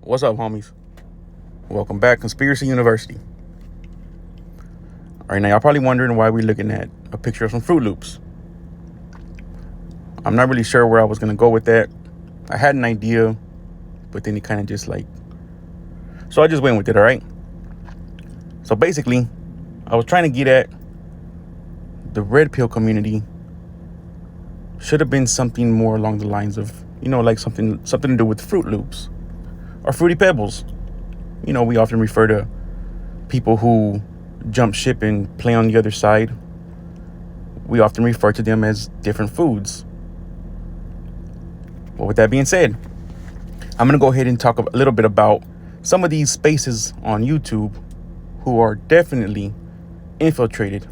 What's up, homies? Welcome back, Conspiracy University. All right, now y'all probably wondering why we're looking at a picture of some Fruit Loops. I'm not really sure where I was gonna go with that. I had an idea, but then it kind of just so I just went with it. All right. So basically, I was trying to get at the red pill community. Should have been something more along the lines of, like something to do with Fruit Loops or Fruity Pebbles. We often refer to people who jump ship and play on the other side. We often refer to them as different foods. Well, with that being said, I'm going to go ahead and talk a little bit about some of these spaces on YouTube who are definitely infiltrated.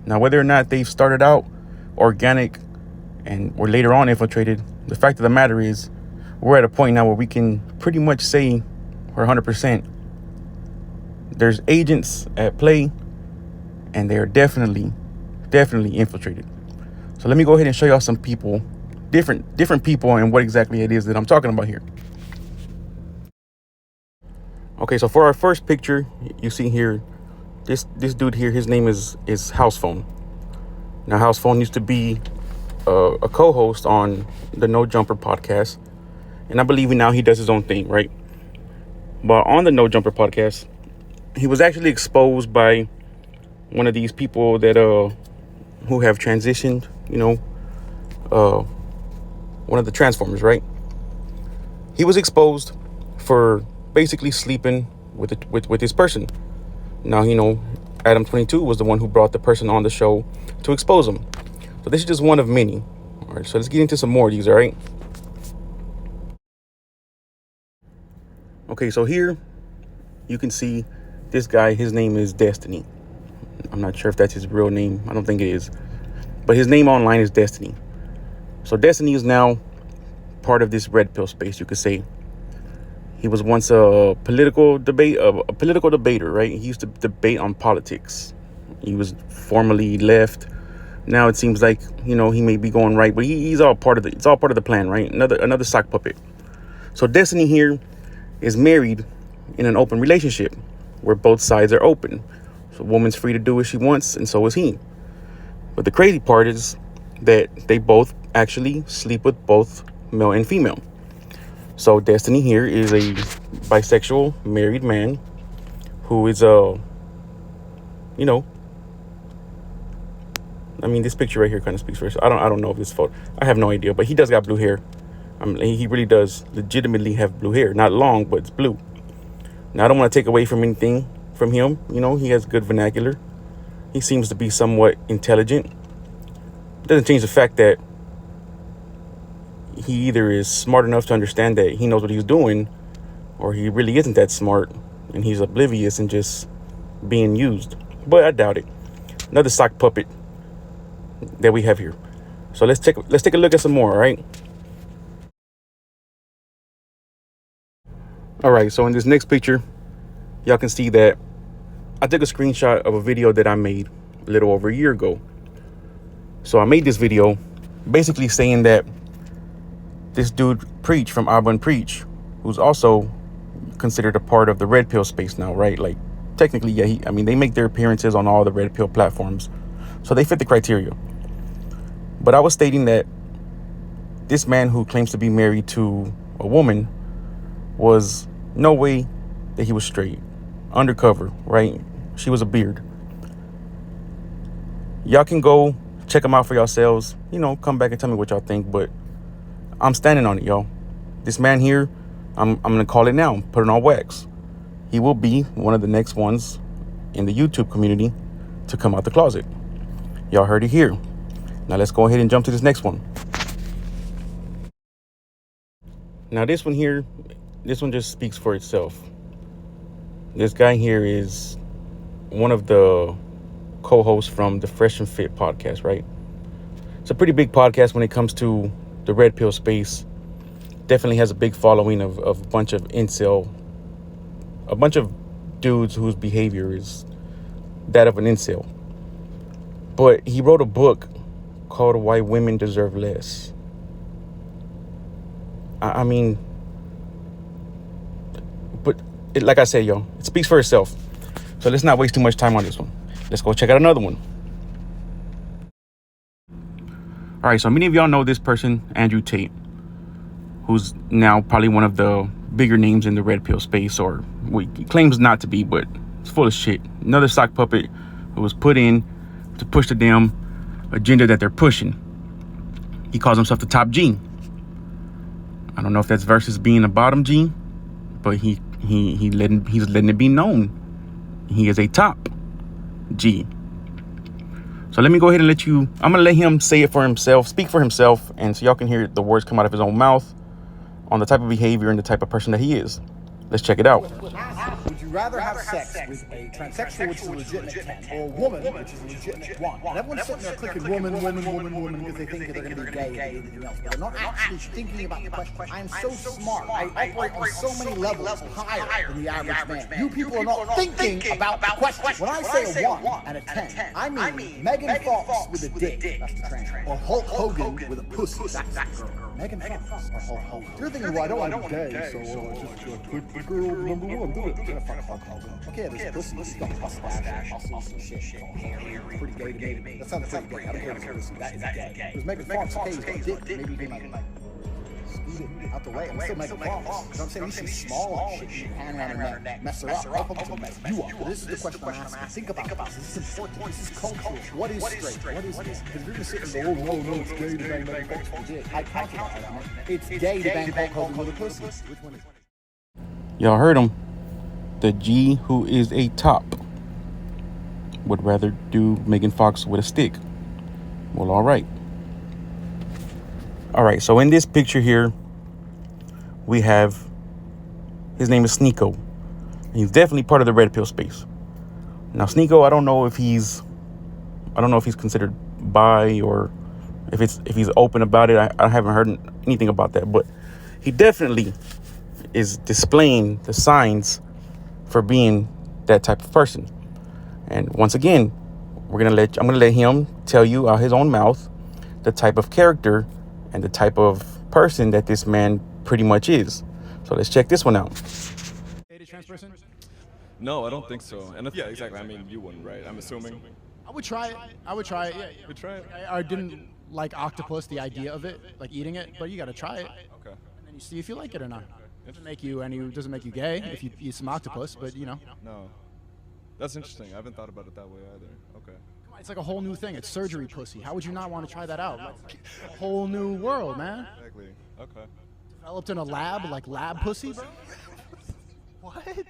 Now, whether or not they've started out organic and or later on infiltrated, the fact of the matter is we're at a point now where we can pretty much say we're 100%. There's agents at play, and they're definitely infiltrated. So let me go ahead and show y'all some people, different people, and what exactly it is that I'm talking about here. Okay, so for our first picture, you see here, this dude here, his name is House Phone. Now, House Phone used to be a co-host on the No Jumper podcast, and I believe now he does his own thing, right? But on the No Jumper podcast, he was actually exposed by one of these people that who have transitioned, one of the Transformers, right? He was exposed for basically sleeping with this person. Now, Adam 22 was the one who brought the person on the show to expose him. So this is just one of many. All right, so let's get into some more of these, all right? Okay, so here you can see this guy. His name is Destiny. I'm not sure if that's his real name. I don't think it is. But his name online is Destiny. So Destiny is now part of this red pill space, you could say. He was once a political debater, right? He used to debate on politics. He was formerly left. Now it seems like, he may be going right, but he's all part of it's all part of the plan, right? Another sock puppet. So Destiny here is married in an open relationship where both sides are open. So a woman's free to do what she wants, and so is he. But the crazy part is that they both actually sleep with both male and female. So Destiny here is a bisexual married man who is this picture right here kind of speaks for itself. I don't know if this photo, I have no idea, but he does got blue hair. He really does legitimately have blue hair. Not long, but it's blue. Now, I don't want to take away from anything from him. He has good vernacular. He seems to be somewhat intelligent. Doesn't change the fact that he either is smart enough to understand that he knows what he's doing, or he really isn't that smart and he's oblivious and just being used. But I doubt it. Another sock puppet that we have here. So let's take a look at some more, all right? All right, so in this next picture, y'all can see that I took a screenshot of a video that I made a little over a year ago. So I made this video basically saying that this dude Preach from Auburn Preach, who's also considered a part of the red pill space now, right? Like technically, yeah, they make their appearances on all the red pill platforms, so they fit the criteria. But I was stating that this man who claims to be married to a woman was no way that he was straight. Undercover, right? She was a beard. Y'all can go check him out for yourselves. Come back and tell me what y'all think. But I'm standing on it, y'all. This man here, I'm gonna call it now. Put it on wax. He will be one of the next ones in the YouTube community to come out the closet. Y'all heard it here. Now let's go ahead and jump to this next one. Now this one here, this one just speaks for itself. This guy here is one of the co-hosts from the Fresh and Fit podcast, right? It's a pretty big podcast when it comes to the red pill space. Definitely has a big following of a bunch of a bunch of dudes whose behavior is that of an incel. But he wrote a book called Why Women Deserve Less. But like I said, yo, it speaks for itself. So let's not waste too much time on this one. Let's go check out another one. All right, so many of y'all know this person, Andrew Tate, who's now probably one of the bigger names in the red pill space, or he claims not to be, but it's full of shit. Another sock puppet who was put in to push the damn agenda that they're pushing. He calls himself the top G. I don't know if that's versus being a bottom G, but he's letting it be known he is a top G. So let me go ahead and I'm gonna let him say it for himself, speak for himself, and so y'all can hear the words come out of his own mouth on the type of behavior and the type of person that he is. Let's check it out. Would you rather have sex with a transsexual, which is a legitimate 10, or a woman, which is a legitimate 1? And everyone's sitting there clicking woman, because they think they're going to be gay and anything else. But they're not actually thinking about the question. I am so smart. I operate on so many levels higher than the average man. You people are not thinking about the question. When I say a 1 and a 10, I mean Megan Fox with a dick, that's the trans, or Hulk Hogan with a pussy, that's the girl. Megan Fox or Hulk Hogan. You're thinking, well, I don't want to be gay, so just pick the girl number 1, do it. Okay, there's pussy, he's got mustache, muscles and shit, hair, pretty gay to me. That sounds pretty gay. I don't care if it's pussy, that is gay. Because Megan Fox, okay, he's got a dick, maybe he can like scoot it out the way. I'm still Megan Fox. You know what I'm saying? She's small and shit. You can hand around her neck, mess her up. I'll fucking mess you up. But this is the question I'm asking. Think about this. This is important. This is cultural. What is straight? What is this? Because you're going to sit and go, oh, no, it's gay to bang Megan Fox with a dick. I counter that argument. It's gay to bang Hulk Hogan with a pussy. Which one is it? Y'all heard him. The G who is a top would rather do Megan Fox with a stick. Well, all right. All right, so in this picture here, we have, his name is Sneeko. He's definitely part of the red pill space. Now, Sneeko, I don't know if he's considered bi, or if he's open about it. I haven't heard anything about that, but he definitely is displaying the signs for being that type of person. And once again, I'm gonna let him tell you out his own mouth the type of character and the type of person that this man pretty much is. So let's check this one out. Dated trans person? No, I don't think so. And yeah, exactly. I mean, you wouldn't, right? I'm assuming. I would try it. Yeah. Would try it. I didn't like octopus, the idea of it, like eating it, but you gotta try it. Okay. And then you see if you like it or not. Doesn't make you gay if you eat some octopus, but you know. No. That's interesting. I haven't thought about it that way either. Okay. Come on, it's like a whole new thing. It's surgery pussy. How would you not want to try that out? Like, a whole new world, man. Exactly. Okay. Developed in a lab, like lab pussy, bro? What?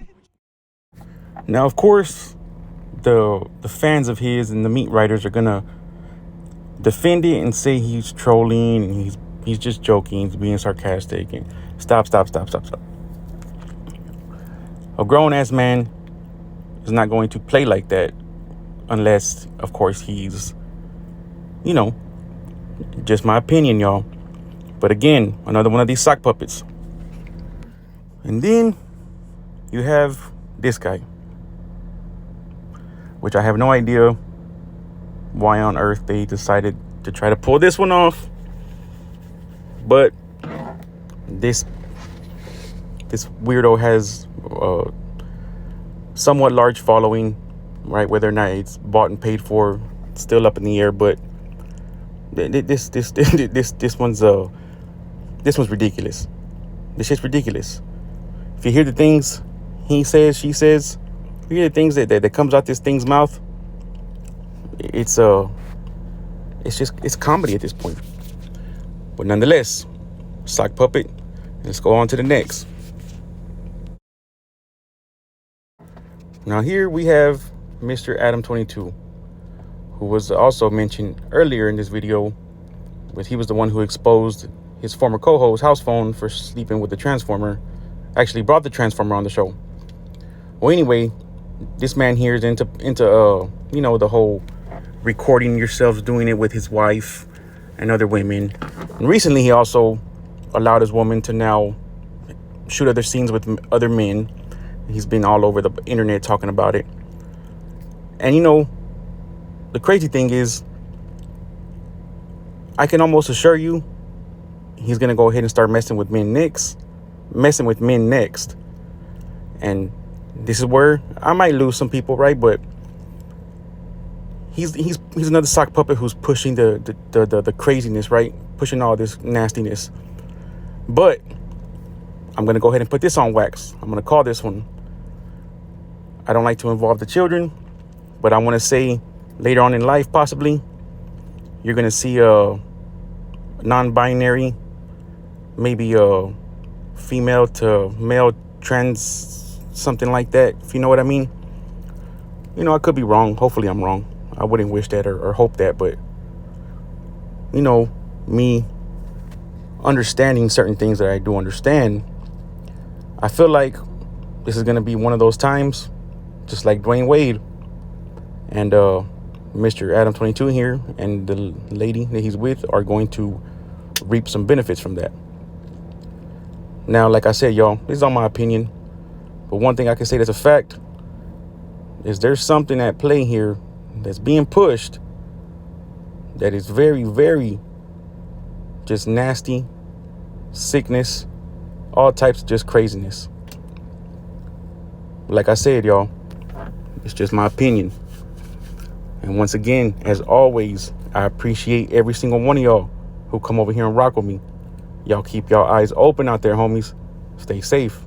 Now, of course, the fans of his and the meat writers are gonna defend it and say he's trolling and he's just joking, he's being sarcastic, and stop. A grown-ass man is not going to play like that unless, of course, he's, just my opinion, y'all. But again, another one of these sock puppets. And then you have this guy, which I have no idea why on earth they decided to try to pull this one off. But this weirdo has a somewhat large following, right? Whether or not it's bought and paid for, it's still up in the air. But this one's ridiculous. This shit's ridiculous. If you hear the things he says, she says, if you hear the things that comes out this thing's mouth, it's comedy at this point. But nonetheless, sock puppet. Let's go on to the next. Now here we have Mr. Adam 22, who was also mentioned earlier in this video, but he was the one who exposed his former co-host House Phone for sleeping with the Transformer. Actually brought the Transformer on the show. Well, anyway, this man here is into the whole recording yourselves doing it with his wife and other women. And recently he also allowed his woman to now shoot other scenes with other men. He's been all over the internet talking about it. And the crazy thing is, I can almost assure you he's gonna go ahead and start messing with men next. And this is where I might lose some people, right? But he's another sock puppet who's pushing the craziness, right? Pushing all this nastiness. But I'm going to go ahead and put this on wax. I'm going to call this one. I don't like to involve the children, but I want to say later on in life, possibly, you're going to see a non-binary, maybe a female to male trans, something like that, if you know what I mean. You know, I could be wrong. Hopefully I'm wrong. I wouldn't wish that or hope that, but, you know, me understanding certain things that I do understand, I feel like this is going to be one of those times, just like Dwayne Wade and Mr. Adam 22 here and the lady that he's with are going to reap some benefits from that. Now, like I said, y'all, this is all my opinion, but one thing I can say that's a fact is there's something at play here that's being pushed that is very, very just nasty, sickness, all types of just craziness. Like I said, y'all, it's just my opinion. And once again, as always, I appreciate every single one of y'all who come over here and rock with me. Y'all keep y'all eyes open out there, homies. Stay safe.